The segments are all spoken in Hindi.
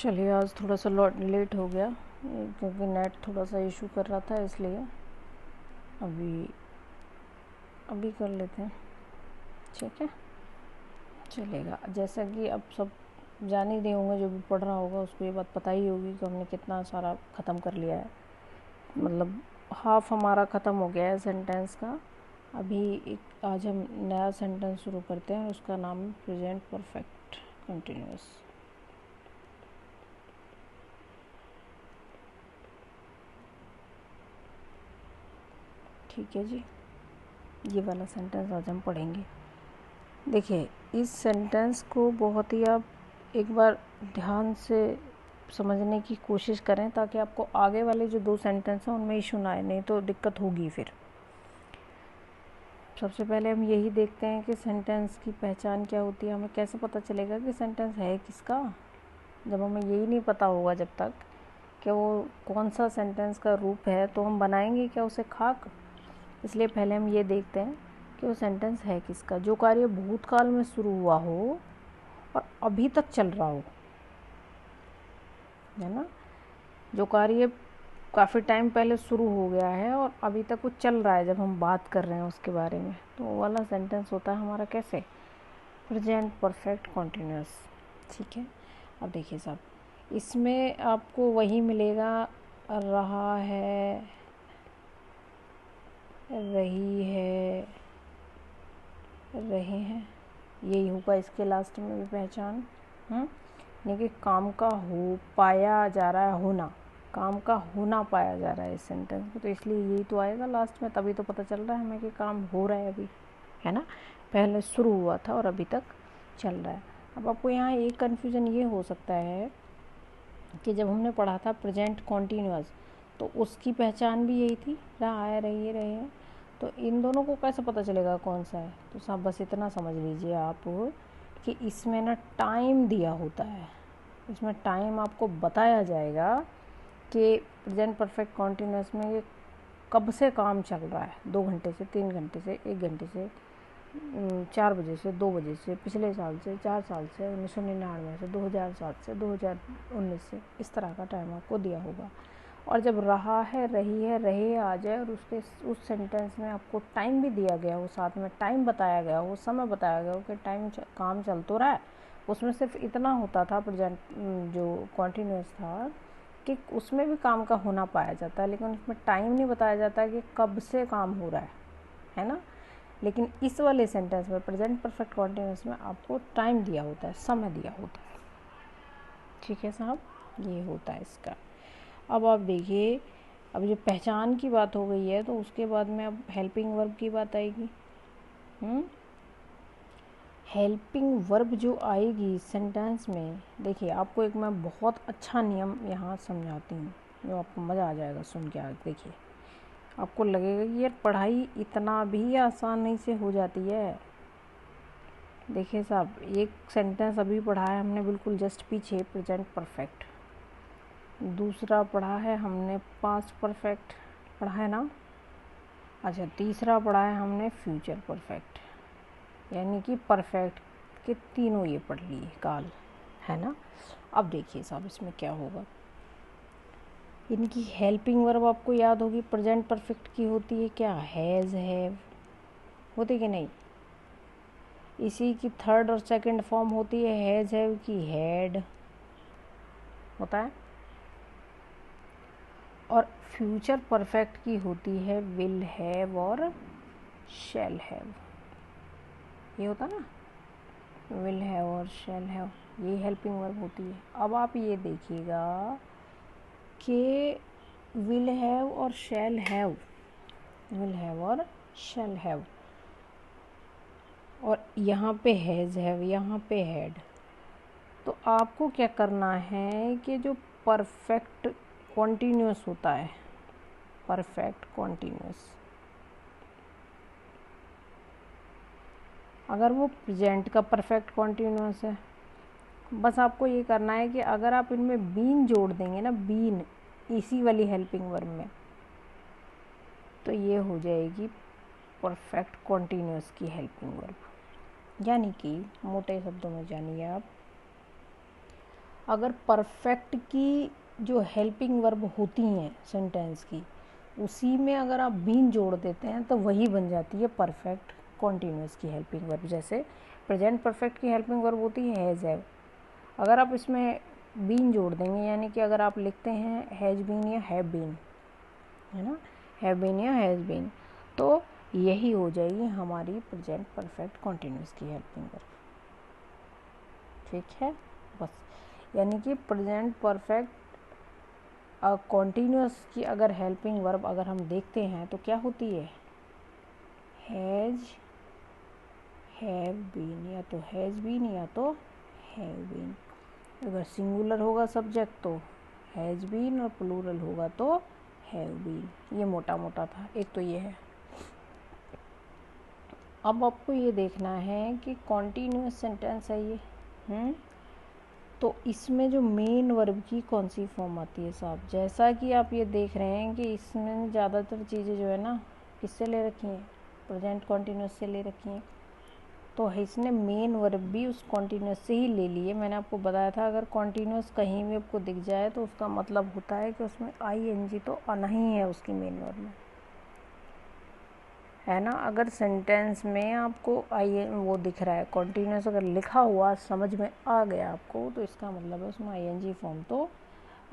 चलिए आज थोड़ा सा लेट हो गया क्योंकि नेट थोड़ा सा इशू कर रहा था, इसलिए अभी कर लेते हैं। ठीक है, चलेगा। जैसा कि अब सब जान ही रहे होंगे, जो भी पढ़ रहा होगा उसको ये बात पता ही होगी कि हमने कितना सारा ख़त्म कर लिया है। मतलब हाफ हमारा ख़त्म हो गया है सेंटेंस का। अभी एक आज हम नया सेंटेंस शुरू करते हैं, उसका नाम है प्रेजेंट परफेक्ट कंटिन्यूअस। ठीक है जी, ये वाला सेंटेंस आज हम पढ़ेंगे। देखिए, इस सेंटेंस को बहुत ही आप एक बार ध्यान से समझने की कोशिश करें, ताकि आपको आगे वाले जो 2 सेंटेंस हैं उनमें इशू ना आए, नहीं तो दिक्कत होगी फिर। सबसे पहले हम यही देखते हैं कि सेंटेंस की पहचान क्या होती है। हमें कैसे पता चलेगा कि सेंटेंस है किसका, जब हमें यही नहीं पता होगा जब तक कि वो कौन सा सेंटेंस का रूप है, तो हम बनाएंगे क्या उसे खाक। इसलिए पहले हम ये देखते हैं कि वो सेंटेंस है किसका। जो कार्य भूतकाल में शुरू हुआ हो और अभी तक चल रहा हो, है ना। जो कार्य काफ़ी टाइम पहले शुरू हो गया है और अभी तक वो चल रहा है, जब हम बात कर रहे हैं उसके बारे में, तो वो वाला सेंटेंस होता है हमारा कैसे, प्रेजेंट परफेक्ट कॉन्टिन्यूअस। ठीक है, अब देखिए साहब, इसमें आपको वही मिलेगा, रहा है, रही है, रहे हैं, यही होगा इसके लास्ट में भी पहचान। यानी कि काम का हो पाया जा रहा है, होना, काम का होना पाया जा रहा है इस सेंटेंस में, तो इसलिए यही तो आएगा लास्ट में। तभी तो पता चल रहा है हमें कि काम हो रहा है अभी, है ना। पहले शुरू हुआ था और अभी तक चल रहा है। अब आपको यहाँ एक कन्फ्यूज़न ये हो सकता है कि जब हमने पढ़ा था प्रेजेंट कॉन्टीन्यूअस, तो उसकी पहचान भी यही थी, रहा है, रही है, रहे हैं। तो इन दोनों को कैसे पता चलेगा कौन सा है। तो साहब बस इतना समझ लीजिए आप कि इसमें ना टाइम दिया होता है। इसमें टाइम आपको बताया जाएगा कि प्रेजेंट परफेक्ट कॉन्टीन्यूअस में ये कब से काम चल रहा है, 2 घंटे से, 3 घंटे से, 1 घंटे से, 4 बजे से, 2 बजे से, पिछले साल से, 4 साल से, 1999 से, 2007 से, 2019 से, इस तरह का टाइम आपको दिया होगा। और जब रहा है, रही है, रहे आ जाए और उस सेंटेंस में आपको टाइम भी दिया गया हो, साथ में टाइम बताया गया हो, समय बताया गया हो कि काम चल तो रहा है, उसमें सिर्फ इतना होता था प्रेजेंट जो कॉन्टीन्यूअस था कि उसमें भी काम का होना पाया जाता है, लेकिन उसमें टाइम नहीं बताया जाता कि कब से काम हो रहा है ना। लेकिन इस वाले सेंटेंस में प्रेजेंट परफेक्ट कॉन्टीन्यूअस में आपको टाइम दिया होता है, समय दिया होता है। ठीक है साहब, ये होता है इसका। अब आप देखिए, अब जो पहचान की बात हो गई है, तो उसके बाद में अब हेल्पिंग वर्ब की बात आएगी। हेल्पिंग वर्ब जो आएगी सेंटेंस में, देखिए आपको एक मैं बहुत अच्छा नियम यहाँ समझाती हूँ, जो आपको मज़ा आ जाएगा सुन के। आज देखिए, आपको लगेगा कि यार पढ़ाई इतना भी आसानी से हो जाती है। देखिए साहब, एक सेंटेंस अभी पढ़ा है हमने बिल्कुल जस्ट पीछे, प्रेजेंट परफेक्ट। दूसरा पढ़ा है हमने पास्ट परफेक्ट, पढ़ा है ना। अच्छा, तीसरा पढ़ा है हमने फ्यूचर परफेक्ट, यानी कि परफेक्ट के तीनों ये पढ़ लिए काल, है ना। अब देखिए साहब, इसमें क्या होगा। इनकी हेल्पिंग वर्ब आपको याद होगी, प्रेजेंट परफेक्ट की होती है क्या, हैज़, हैव, होती कि नहीं। इसी की थर्ड और सेकंड फॉर्म होती है हैज़, हैव की हैड, होता है। और फ्यूचर परफेक्ट की होती है विल हैव और शैल हैव, ये होता ना, विल हैव और शैल हैव, ये हेल्पिंग वर्ब होती है। अब आप ये देखिएगा कि विल हैव और शैल हैव, विल हैव और शैल हैव, और यहाँ पे हैज़ हैव, यहाँ पे हैड। तो आपको क्या करना है कि जो परफेक्ट कॉन्टीन्यूअस होता है, परफेक्ट कॉन्टीन्यूअस, अगर वो प्रेजेंट का परफेक्ट कॉन्टीन्यूअस है, बस आपको ये करना है कि अगर आप इनमें बीन जोड़ देंगे ना, बीन, इसी वाली हेल्पिंग वर्ब में, तो ये हो जाएगी परफेक्ट कॉन्टीन्यूअस की हेल्पिंग वर्ब। यानी कि मोटे शब्दों में जानिए आप, अगर परफेक्ट की जो हेल्पिंग वर्ब होती हैं सेंटेंस की, उसी में अगर आप बीन जोड़ देते हैं तो वही बन जाती है परफेक्ट कॉन्टीन्यूअस की हेल्पिंग वर्ब। जैसे प्रेजेंट परफेक्ट की हेल्पिंग वर्ब होती है हैज़ हैव, अगर आप इसमें बीन जोड़ देंगे, यानी कि अगर आप लिखते हैं हैज़ बीन या हैव बीन, है ना, हैव बीन या हैज़ बीन, तो यही हो जाएगी हमारी प्रेजेंट परफेक्ट कॉन्टीन्यूअस की हेल्पिंग वर्ब। ठीक है, बस, यानी कि प्रेजेंट परफेक्ट कॉन्टीन्यूअस की अगर हेल्पिंग वर्ब अगर हम देखते हैं तो क्या होती है, हैज़, हैव बीन, या तो हैज़ बीन या तो हैव बीन। अगर सिंगुलर होगा सब्जेक्ट तो हैज़ बीन और प्लूरल होगा तो हैव बीन। ये मोटा मोटा था, एक तो ये है। अब आपको ये देखना है कि कॉन्टीन्यूअस सेंटेंस है ये, तो इसमें जो मेन वर्ब की कौन सी फॉर्म आती है साहब। जैसा कि आप ये देख रहे हैं कि इसमें ज़्यादातर चीज़ें जो है ना किससे ले रखी हैं, प्रेजेंट कॉन्टीन्यूअस से ले रखी हैं, तो इसने मेन वर्ब भी उस कॉन्टीन्यूअस से ही ले लिए। मैंने आपको बताया था अगर कॉन्टीन्यूअस कहीं भी आपको दिख जाए तो उसका मतलब होता है कि उसमें ING तो आना ही है उसकी मेन वर्ब में, है ना। अगर सेंटेंस में आपको वो दिख रहा है कॉन्टीन्यूअस, अगर लिखा हुआ समझ में आ गया आपको, तो इसका मतलब है उसमें ING फॉर्म तो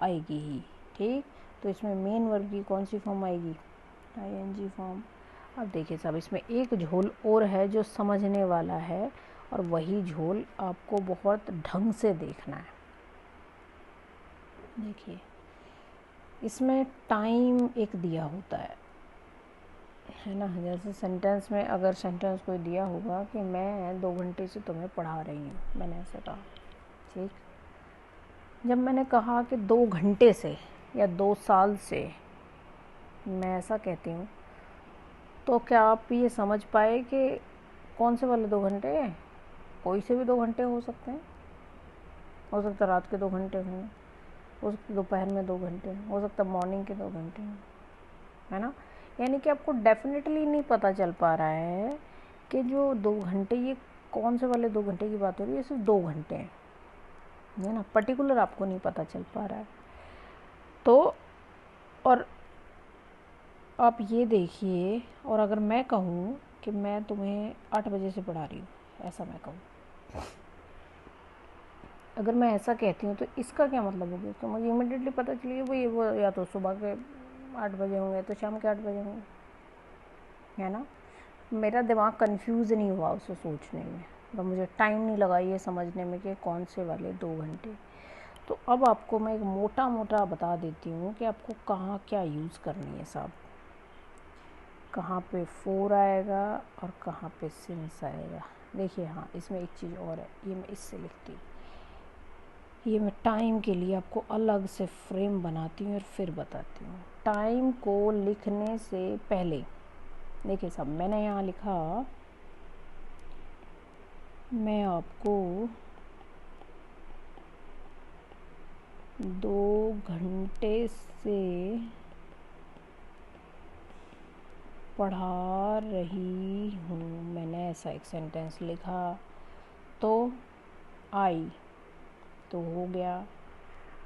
आएगी ही। ठीक, तो इसमें मेन वर्ब की कौन सी फॉर्म आएगी, ING फॉर्म। अब देखिए साहब, इसमें एक झोल और है जो समझने वाला है, और वही झोल आपको बहुत ढंग से देखना है। देखिए, इसमें टाइम एक दिया होता है ना। जैसे सेंटेंस में अगर सेंटेंस कोई दिया होगा कि मैं 2 घंटे से तुम्हें पढ़ा रही हूँ, मैंने ऐसा कहा, ठीक। जब मैंने कहा कि 2 घंटे से या 2 साल से मैं ऐसा कहती हूँ, तो क्या आप ये समझ पाए कि कौन से वाले 2 घंटे हैं। कोई से भी 2 घंटे हो सकते हैं, हो सकता है रात के 2 घंटे हों, हो सकता है दोपहर में 2 घंटे, हो सकता है मॉर्निंग के 2 घंटे, है ना। यानी कि आपको डेफिनेटली नहीं पता चल पा रहा है कि जो 2 घंटे, ये कौन से वाले 2 घंटे की बात हो रही है, सिर्फ 2 घंटे हैं, है ना। पर्टिकुलर आपको नहीं पता चल पा रहा है। तो और आप ये देखिए, और अगर मैं कहूँ कि मैं तुम्हें 8 बजे से पढ़ा रही हूँ, ऐसा मैं कहूँ, अगर मैं ऐसा कहती हूँ तो इसका क्या मतलब हो गया, तो मुझे इमिडिएटली पता चलिए वो या तो सुबह के 8 बजे होंगे तो शाम के 8 बजे होंगे, है ना। मेरा दिमाग कंफ्यूज नहीं हुआ उसे सोचने में, तो मुझे टाइम नहीं लगा ये समझने में कि कौन से वाले 2 घंटे। तो अब आपको मैं एक मोटा मोटा बता देती हूँ कि आपको कहाँ क्या यूज़ करनी है साहब। कहाँ पे फोर आएगा और कहाँ पे सिंस आएगा। देखिए, हाँ, इसमें एक चीज़ और है, ये मैं इससे लिखती हूँ, ये मैं टाइम के लिए आपको अलग से फ्रेम बनाती हूँ और फिर बताती हूँ। टाइम को लिखने से पहले देखिए साहब, मैंने यहाँ लिखा, मैं आपको 2 घंटे से पढ़ा रही हूँ, मैंने ऐसा एक सेंटेंस लिखा, तो आई तो हो गया।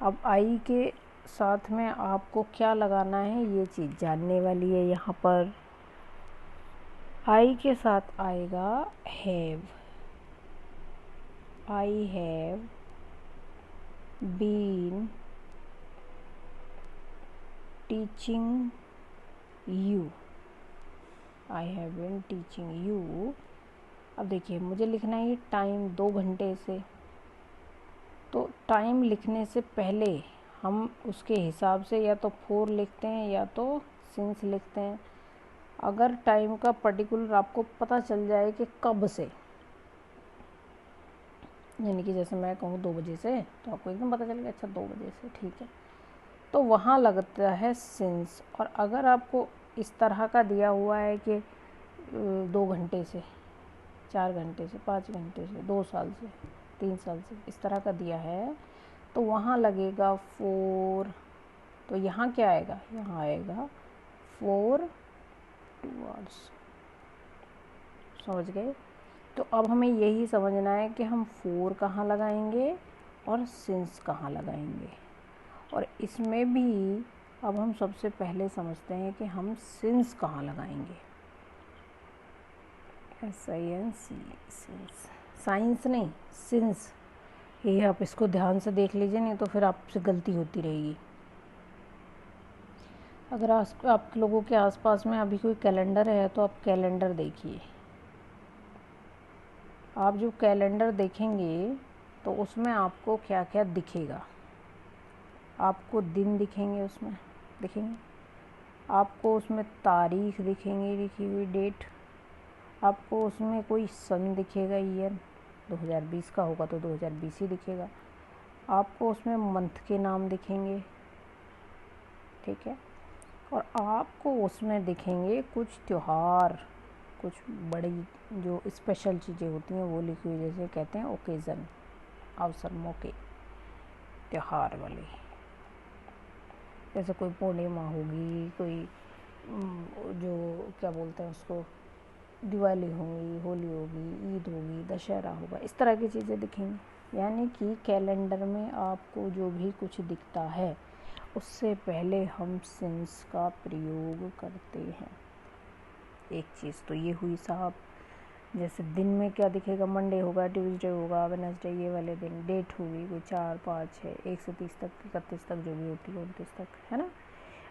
अब आई के साथ में आपको क्या लगाना है, ये चीज़ जानने वाली है। यहाँ पर आई के साथ आएगा have, I have been teaching you, I have been teaching you. अब देखिए, मुझे लिखना है ये टाइम 2 घंटे से, तो टाइम लिखने से पहले हम उसके हिसाब से या तो फोर लिखते हैं या तो सिंस लिखते हैं। अगर टाइम का पर्टिकुलर आपको पता चल जाए कि कब से, यानी कि जैसे मैं कहूँ 2 बजे से, तो आपको एकदम पता चल गया, अच्छा 2 बजे से, ठीक है, तो वहाँ लगता है सिंस। और अगर आपको इस तरह का दिया हुआ है कि 2 घंटे से, 4 घंटे से, 5 घंटे से, 2 साल से, 3 साल से, इस तरह का दिया है, तो वहाँ लगेगा फोर। तो यहाँ क्या आएगा, यहाँ आएगा फोर टूवर्ड्स। समझ गए। तो अब हमें यही समझना है कि हम फोर कहाँ लगाएंगे और सिंस कहाँ लगाएंगे। और इसमें भी अब हम सबसे पहले समझते हैं कि हम सिंस कहाँ लगाएंगे। SINC, सिंस, साइंस नहीं, सिंस। ये आप इसको ध्यान से देख लीजिए, नहीं तो फिर आपसे गलती होती रहेगी। अगर आप लोगों के आसपास में अभी कोई कैलेंडर है तो आप कैलेंडर देखिए। आप जो कैलेंडर देखेंगे तो उसमें आपको क्या क्या दिखेगा। आपको दिन दिखेंगे, उसमें दिखेंगे आपको, उसमें तारीख दिखेंगी, लिखी हुई डेट। आपको उसमें कोई सन दिखेगा, ईयर 2020 का होगा तो 2020 ही दिखेगा। आपको उसमें मंथ के नाम दिखेंगे, ठीक है। और आपको उसमें दिखेंगे कुछ त्यौहार, कुछ बड़ी जो स्पेशल चीज़ें होती हैं वो लिखी हुई, जैसे कहते हैं ओकेज़न, अवसर, मौके, त्यौहार वाले। जैसे कोई पूर्णिमा होगी, कोई जो क्या बोलते हैं उसको, दिवाली होगी, होली होगी, ईद होगी, दशहरा होगा, इस तरह की चीज़ें दिखेंगी। यानी कि कैलेंडर में आपको जो भी कुछ दिखता है उससे पहले हम सिंस का प्रयोग करते हैं। एक चीज़ तो ये हुई साहब। जैसे दिन में क्या दिखेगा, मंडे होगा, ट्यूसडे होगा, वेडनेसडे, ये वाले दिन। डेट होगी कोई 4, 5, 6, 1 से 30 तक, 31 तक, जो भी होती है 29 तक, है ना।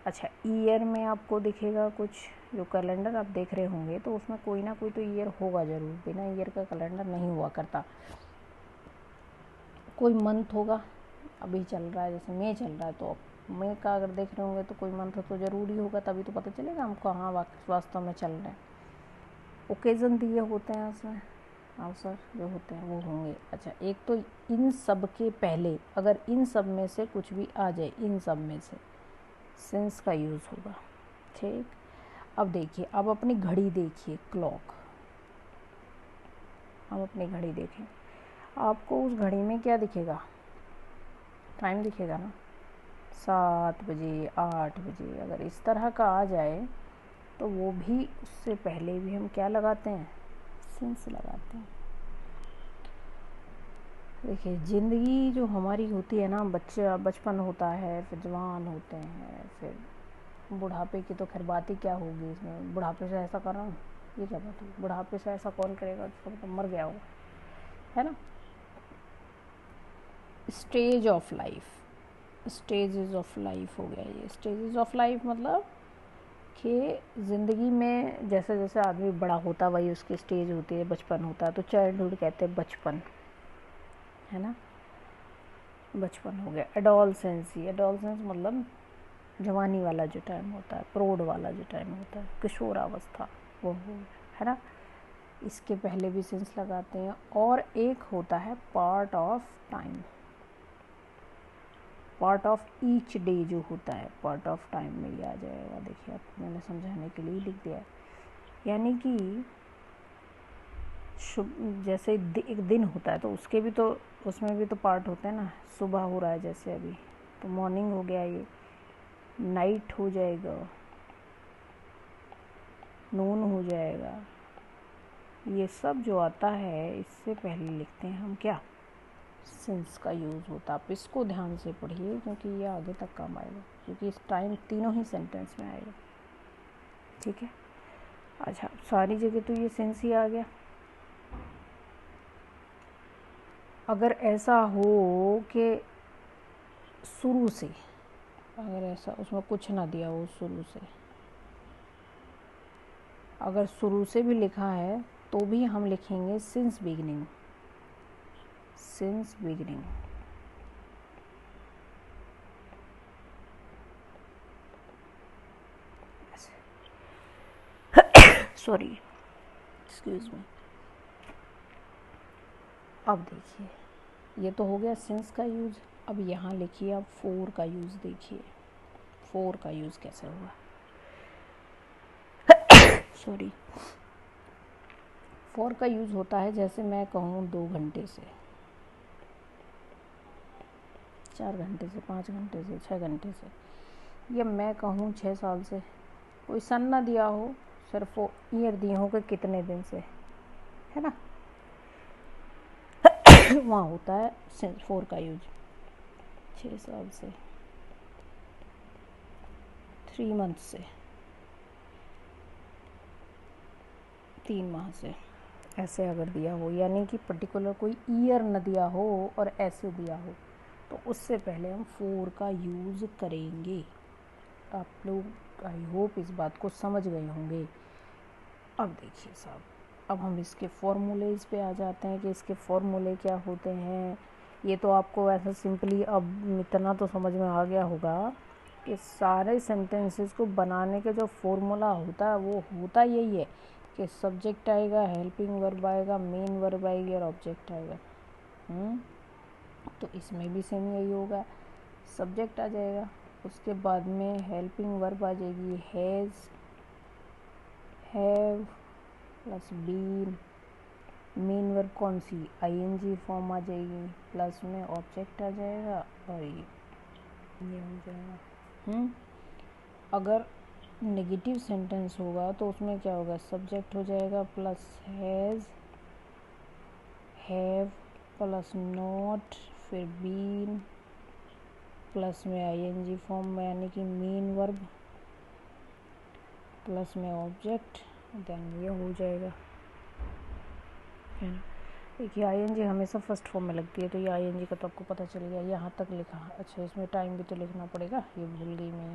अच्छा, ईयर में आपको दिखेगा कुछ, जो कैलेंडर आप देख रहे होंगे तो उसमें कोई ना कोई तो ईयर होगा ज़रूर, बिना ईयर का कैलेंडर नहीं हुआ करता। कोई मंथ होगा, अभी चल रहा है जैसे मई चल रहा है तो मई का अगर देख रहे होंगे तो कोई मंथ तो ज़रूरी होगा, तभी तो पता चलेगा हमको हाँ वास्तव में चल रहा है। ओकेज़न दिए होते हैं उसमें, अवसर जो होते हैं वो होंगे। अच्छा, एक तो इन सब के पहले अगर इन सब में से कुछ भी आ जाए, इन सब में से सिंस का यूज़ होगा, ठीक। अब देखिए, अब अपनी घड़ी देखिए, क्लॉक। हम अपनी घड़ी देखें, आपको उस घड़ी में क्या दिखेगा, टाइम दिखेगा ना, 7 बजे, 8 बजे। अगर इस तरह का आ जाए तो वो भी, उससे पहले भी हम क्या लगाते हैं, सिंस लगाते हैं। देखिए, ज़िंदगी जो हमारी होती है ना, बचपन होता है, फिर जवान होते हैं, फिर बुढ़ापे की तो खैर बात ही क्या होगी। इसमें बुढ़ापे से ऐसा कर रहा हूँ, ये क्या बात है, बुढ़ापे से ऐसा कौन करेगा, तो मर गया होगा, है ना। Stage of life, stages of life हो गया ये। स्टेजेस ऑफ लाइफ मतलब कि ज़िंदगी में जैसे जैसे आदमी बड़ा होता वही उसकी स्टेज होती है। बचपन होता है तो चाइल्डहुड कहते हैं, बचपन, है ना, बचपन हो गया। एडोलसेंस मतलब जवानी वाला जो टाइम होता है, प्रौढ़ वाला जो टाइम होता है, किशोरावस्था, वो हो गया, है ना। इसके पहले भी सेंस लगाते हैं। और एक होता है part of time, part of each day जो होता है, पार्ट ऑफ टाइम में ये आ जाएगा। देखिए, आपको मैंने समझाने के लिए लिख दिया है। यानी कि जैसे एक दिन होता है तो उसके भी तो, उसमें भी तो पार्ट होते हैं ना। सुबह हो रहा है जैसे अभी, तो मॉर्निंग हो गया, ये नाइट हो जाएगा, नून हो जाएगा। ये सब जो आता है इससे पहले लिखते हैं हम क्या, सिंस का यूज़ होता है। आप इसको ध्यान से पढ़िए क्योंकि ये आगे तक काम आएगा, क्योंकि इस टाइम तीनों ही सेंटेंस में आएगा, ठीक है। अच्छा, सारी जगह तो ये सेंस ही आ गया। अगर ऐसा हो कि शुरू से, अगर ऐसा उसमें कुछ ना दिया हो शुरू से, अगर शुरू से भी लिखा है तो भी हम लिखेंगे since beginning, since beginning. Sorry, excuse me. अब देखिए, ये तो हो गया सिंस का यूज़। अब यहाँ लिखिए आप फोर का यूज़ देखिए, फोर का यूज़ कैसे होगा। सॉरी, फोर का यूज़ होता है जैसे मैं कहूँ 2 घंटे से, 4 घंटे से, 5 घंटे से, 6 घंटे से, या मैं कहूँ 6 साल से। कोई सन ना दिया हो, सिर्फ वो ईयर दिए हो कि कितने दिन से, है ना। वहाँ होता है सिंस फोर का यूज 6 साल से, 3 मंथ से, 3 माह से, ऐसे अगर दिया हो, यानी कि पर्टिकुलर कोई ईयर न दिया हो और ऐसे दिया हो तो उससे पहले हम फोर का यूज़ करेंगे। आप लोग आई होप इस बात को समझ गए होंगे। अब देखिए साहब, अब हम इसके फॉर्मूलेज पे आ जाते हैं कि इसके फॉर्मूले क्या होते हैं। ये तो आपको ऐसा सिंपली अब इतना तो समझ में आ गया होगा कि सारे सेंटेंसेस को बनाने के जो फॉर्मूला होता है वो होता यही है कि सब्जेक्ट आएगा, हेल्पिंग वर्ब आएगा, मेन वर्ब आएगी और ऑब्जेक्ट आएगा। तो इसमें भी सेम यही होगा, सब्जेक्ट आ जाएगा, उसके बाद में हेल्पिंग वर्ब आ जाएगी, has, have plus been, main verb कौन सी, आईएनजी फॉर्म आ जाएगी, प्लस में ऑब्जेक्ट आ जाएगा और ये हो जाएगा। अगर नेगेटिव सेंटेंस होगा तो उसमें क्या होगा, सब्जेक्ट हो जाएगा plus has, have plus not, फिर बीन प्लस में आईएनजी फॉर्म में यानी कि मेन वर्ब प्लस में ऑब्जेक्ट, देन ये हो जाएगा, है ना। देखिए आईएनजी हमेशा फर्स्ट फॉर्म में लगती है, तो ये आईएनजी का तो आपको पता चल गया, यहाँ तक लिखा। अच्छा इसमें टाइम भी तो लिखना पड़ेगा, ये भूल गई मैं,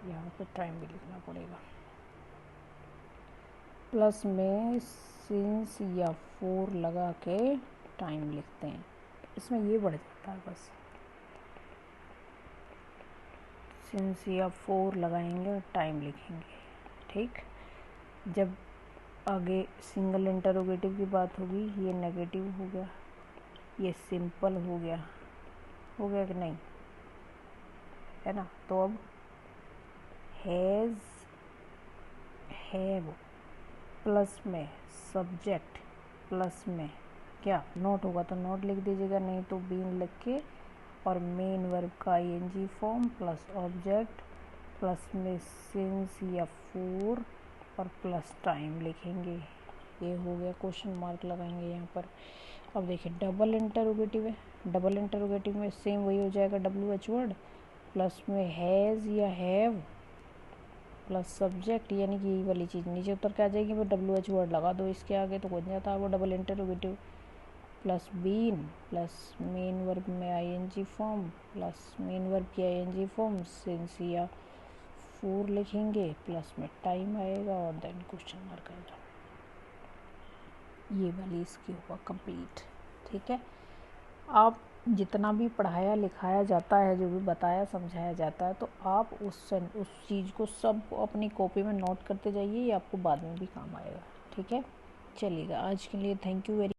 यहाँ पे टाइम भी लिखना पड़ेगा। प्लस में सिंस या फोर लगा के टाइम लिखते हैं, इसमें ये बढ़ जाता है बस, सिंस या फोर लगाएंगे और टाइम लिखेंगे। ठीक, जब आगे सिंगल इंटरोगेटिव की बात होगी, ये नेगेटिव हो गया, ये सिंपल हो गया कि नहीं, है ना। तो अब हैज़, हैव प्लस में सब्जेक्ट प्लस में क्या नोट होगा तो नोट लिख दीजिएगा, नहीं तो बीन लिख के, और मेन वर्ब का I N G form plus object plus में सिंस या फोर और प्लस टाइम लिखेंगे। ये हो गया, क्वेश्चन मार्क लगाएंगे यहाँ पर। अब देखिए डबल इंटरोगेटिव है, डबल इंटरोगेटिव में सेम वही हो जाएगा, WH वर्ड प्लस में हैज़ या हैव प्लस सब्जेक्ट, यानी कि यही वाली चीज़ नीचे उतर के आ जाएगी, वो WH वर्ड लगा दो इसके आगे तो बन जाता है वो double interrogative, plus been plus main verb में ING form plus main verb की आईएनजी फॉर्म सिंस या फोर लिखेंगे, प्लस में टाइम आएगा और देन क्वेश्चन मार्क आएगा। ये वाली इसकी होगा कंप्लीट। ठीक है, आप जितना भी पढ़ाया लिखाया जाता है, जो भी बताया समझाया जाता है, तो आप उस चीज़ को सब अपनी कॉपी में नोट करते जाइए, ये आपको बाद में भी काम आएगा। ठीक है, चलिएगा, आज के लिए थैंक यू वेरी